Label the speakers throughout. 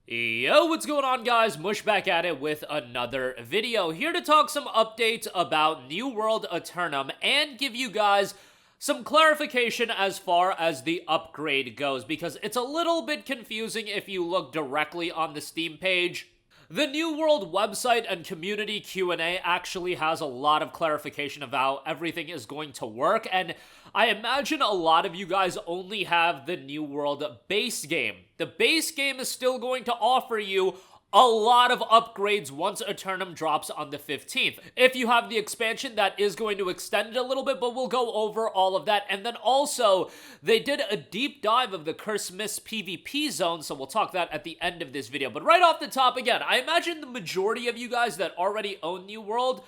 Speaker 1: Yo, what's going on, guys? Mush back at it with another video. Here to talk some updates about New World Aeternum and give you guys some clarification as far as the upgrade goes, because it's a little bit confusing if you look directly on the Steam page. The New World website and community Q&A actually has a lot of clarification of how everything is going to work, and I imagine a lot of you guys only have the New World base game. The base game is still going to offer you a lot of upgrades once Aeternum drops on the 15th. If you have the expansion, that is going to extend it a little bit, but we'll go over all of that. And then also, they did a deep dive of the Curse Mist PvP zone, so we'll talk that at the end of this video. But right off the top, again, I imagine the majority of you guys that already own New World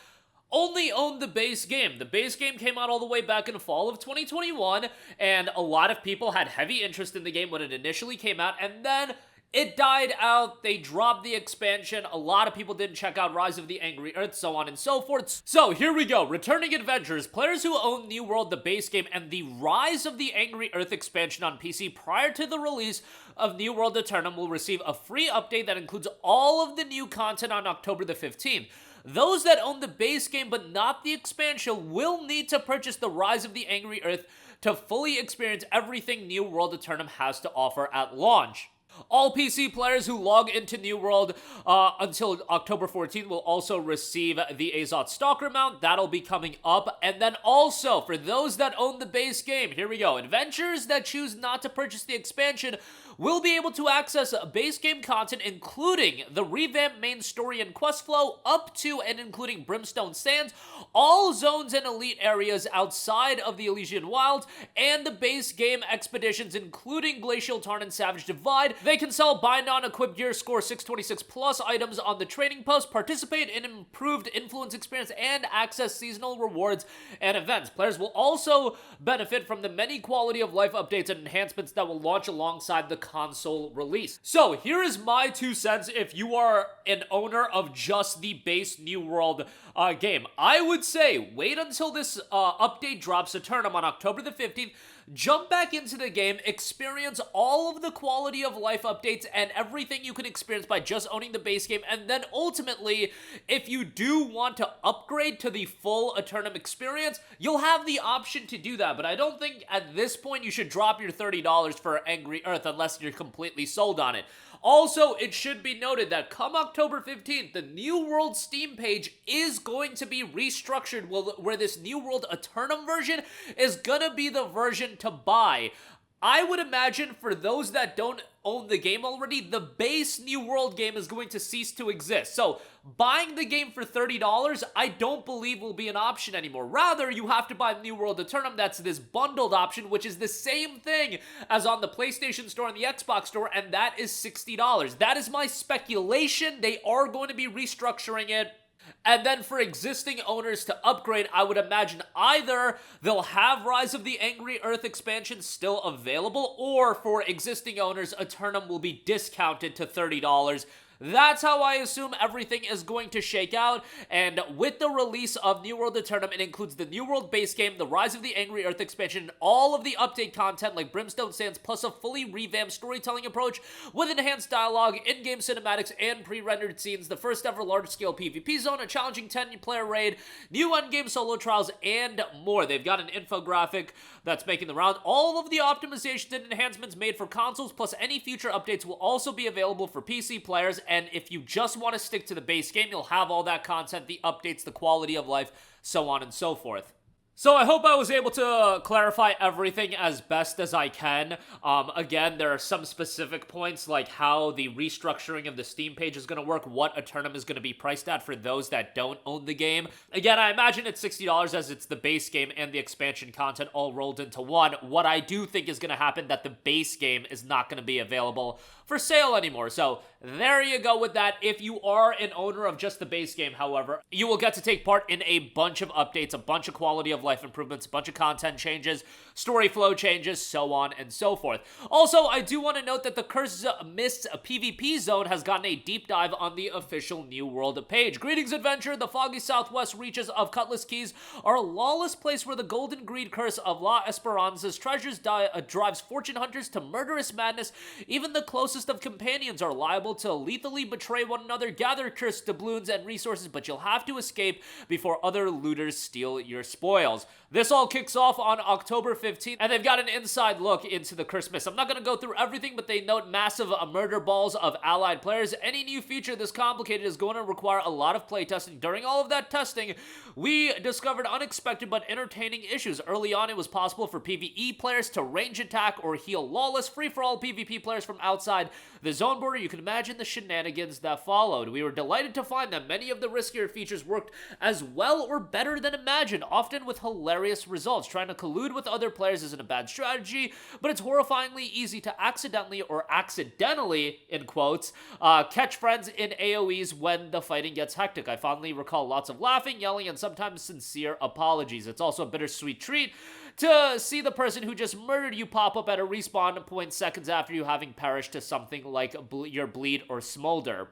Speaker 1: only own the base game. The base game came out all the way back in the fall of 2021, and a lot of people had heavy interest in the game when it initially came out, and then it died out, they dropped the expansion, a lot of people didn't check out Rise of the Angry Earth, so on and so forth. So here we go, Returning Adventures. Players who own New World, the base game, and the Rise of the Angry Earth expansion on PC prior to the release of New World Aeternum will receive a free update that includes all of the new content on October the 15th. Those that own the base game but not the expansion will need to purchase the Rise of the Angry Earth to fully experience everything New World Aeternum has to offer at launch. All PC players who log into New World until October 14th will also receive the Azot Stalker mount. That'll be coming up. And then also, for those that own the base game, here we go. Adventurers that choose not to purchase the expansion will be able to access base game content, including the revamped main story and quest flow, up to and including Brimstone Sands, all zones and elite areas outside of the Elysian Wilds, and the base game expeditions, including Glacial Tarn and Savage Divide. They can sell bind on equipped gear, score 626 plus items on the trading post, participate in improved influence experience, and access seasonal rewards and events. Players will also benefit from the many quality of life updates and enhancements that will launch alongside the console release. So here is my 2 cents if you are an owner of just the base New World game. I would say wait until this update drops, Aeternum, on October the 15th. Jump back into the game, experience all of the quality of life updates and everything you can experience by just owning the base game, and then ultimately, if you do want to upgrade to the full Aeternum experience, you'll have the option to do that, but I don't think at this point you should drop your $30 for Angry Earth unless you're completely sold on it. Also, it should be noted that come October 15th, the New World Steam page is going to be restructured where this New World Aeternum version is gonna be the version to buy. I would imagine for those that don't own the game already, the base New World game is going to cease to exist. So buying the game for $30, I don't believe will be an option anymore. Rather, you have to buy New World Aeternum. That's this bundled option, which is the same thing as on the PlayStation Store and the Xbox Store, and that is $60. That is my speculation. They are going to be restructuring it. And then for existing owners to upgrade, I would imagine either they'll have Rise of the Angry Earth expansion still available, or for existing owners, Aeternum will be discounted to $30. That's how I assume everything is going to shake out, and with the release of New World Aeternum, it includes the New World base game, the Rise of the Angry Earth expansion, and all of the update content like Brimstone Sands, plus a fully revamped storytelling approach with enhanced dialogue, in-game cinematics, and pre-rendered scenes, the first ever large-scale PvP zone, a challenging 10-player raid, new endgame solo trials, and more. They've got an infographic that's making the round. All of the optimizations and enhancements made for consoles, plus any future updates, will also be available for PC players. And if you just want to stick to the base game, you'll have all that content, the updates, the quality of life, so on and so forth. So I hope I was able to clarify everything as best as I can. Again, there are some specific points like how the restructuring of the Steam page is going to work, what Aeternum is going to be priced at for those that don't own the game. Again, I imagine it's $60 as it's the base game and the expansion content all rolled into one. What I do think is going to happen that the base game is not going to be available for sale anymore. So there you go with that. If you are an owner of just the base game, however, you will get to take part in a bunch of updates, a bunch of quality of life improvements, a bunch of content changes, story flow changes, so on and so forth. Also, I do want to note that the Curse Mist PvP zone has gotten a deep dive on the official New World page. Greetings, adventure. The foggy southwest reaches of Cutlass Keys are a lawless place where the golden greed curse of La Esperanza's treasures drives fortune hunters to murderous madness. Even the closest of companions are liable liable to lethally betray one another, gather cursed doubloons and resources, but you'll have to escape before other looters steal your spoils. This all kicks off on October 15th, and they've got an inside look into the Christmas. I'm not going to go through everything, but they note massive murder balls of allied players. Any new feature this complicated is going to require a lot of playtesting. During all of that testing, we discovered unexpected but entertaining issues. Early on, it was possible for PvE players to range attack or heal lawless free-for-all PvP players from outside the zone border. You can imagine the shenanigans that followed. We were delighted to find that many of the riskier features worked as well or better than imagined, often with hilarious results. Trying to collude with other players isn't a bad strategy, but it's horrifyingly easy to accidentally, in quotes, catch friends in AoEs when the fighting gets hectic. I fondly recall lots of laughing, yelling, and sometimes sincere apologies. It's also a bittersweet treat to see the person who just murdered you pop up at a respawn point seconds after you having perished to something like your bleed or smolder.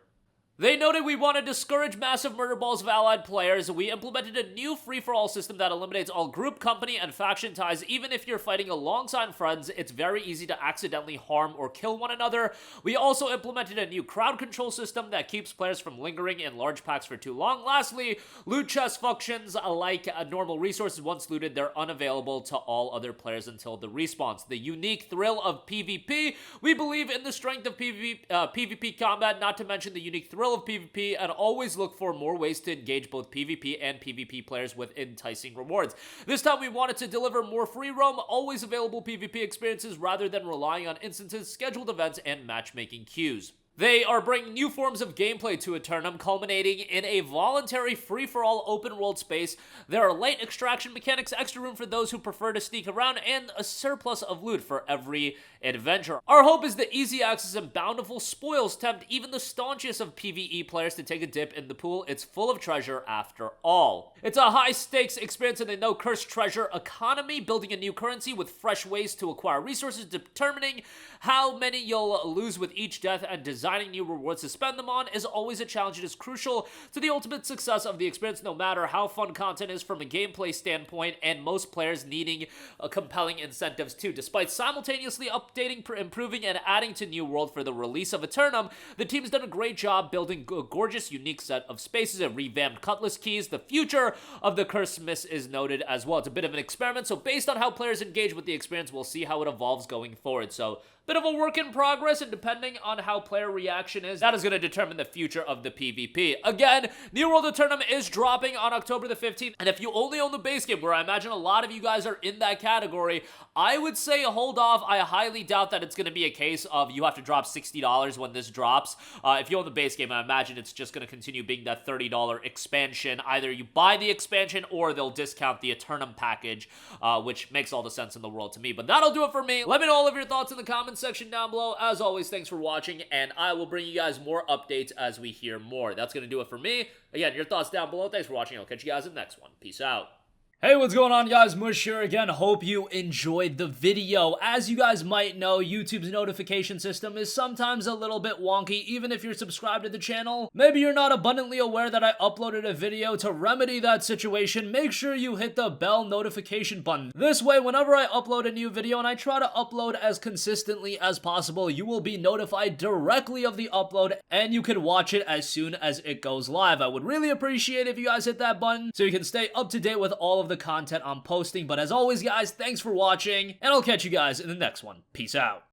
Speaker 1: They noted we want to discourage massive murder balls of allied players. We implemented a new free-for-all system that eliminates all group, company, and faction ties. Even if you're fighting alongside friends, it's very easy to accidentally harm or kill one another. We also implemented a new crowd control system that keeps players from lingering in large packs for too long. Lastly, loot chest functions like normal resources once looted, they're unavailable to all other players until the respawns. The unique thrill of PvP. We believe in the strength of PvP combat, not to mention the unique thrill of PvP, and always look for more ways to engage both PvP and PvP players with enticing rewards. This time we wanted to deliver more free roam, always available PvP experiences rather than relying on instances, scheduled events, and matchmaking queues. They are bringing new forms of gameplay to Aeternum, culminating in a voluntary free-for-all open-world space. There are light extraction mechanics, extra room for those who prefer to sneak around, and a surplus of loot for every adventure. Our hope is that easy access and bountiful spoils tempt even the staunchest of PvE players to take a dip in the pool. It's full of treasure after all. It's a high-stakes experience in a no-curse treasure economy, building a new currency with fresh ways to acquire resources, determining how many you'll lose with each death, and designing new rewards to spend them on is always a challenge. It is crucial to the ultimate success of the experience, no matter how fun content is from a gameplay standpoint, and most players needing compelling incentives too. Despite simultaneously updating, improving, and adding to New World for the release of Aeternum, the team's done a great job building a gorgeous, unique set of spaces and revamped cutlass keys. The future of the Christmas is noted as well. It's a bit of an experiment, so based on how players engage with the experience, we'll see how it evolves going forward. So, bit of a work in progress, and depending on how player reaction is, that is going to determine the future of the PvP. Again, New World Aeternum is dropping on October the 15th, and if you only own the base game, where I imagine a lot of you guys are in that category, I would say hold off. I highly doubt that it's going to be a case of you have to drop $60 when this drops. If you own the base game, I imagine it's just going to continue being that $30 expansion. Either you buy the expansion or they'll discount the Aeternum package, which makes all the sense in the world to me. But that'll do it for me. Let me know all of your thoughts in the comments section down below. As always, thanks for watching, and I will bring you guys more updates as we hear more. That's going to do it for me. Again, your thoughts down below. Thanks for watching. I'll catch you guys in the next one. Peace out. Hey, what's going on, guys? Mush here again. Hope you enjoyed the video. As you guys might know, YouTube's notification system is sometimes a little bit wonky, even if you're subscribed to the channel. Maybe you're not abundantly aware that I uploaded a video. To remedy that situation, make sure you hit the bell notification button. This way, whenever I upload a new video, and I try to upload as consistently as possible, you will be notified directly of the upload, and you can watch it as soon as it goes live. I would really appreciate if you guys hit that button so you can stay up to date with all of the content I'm posting. But as always, guys, thanks for watching, and I'll catch you guys in the next one. Peace out.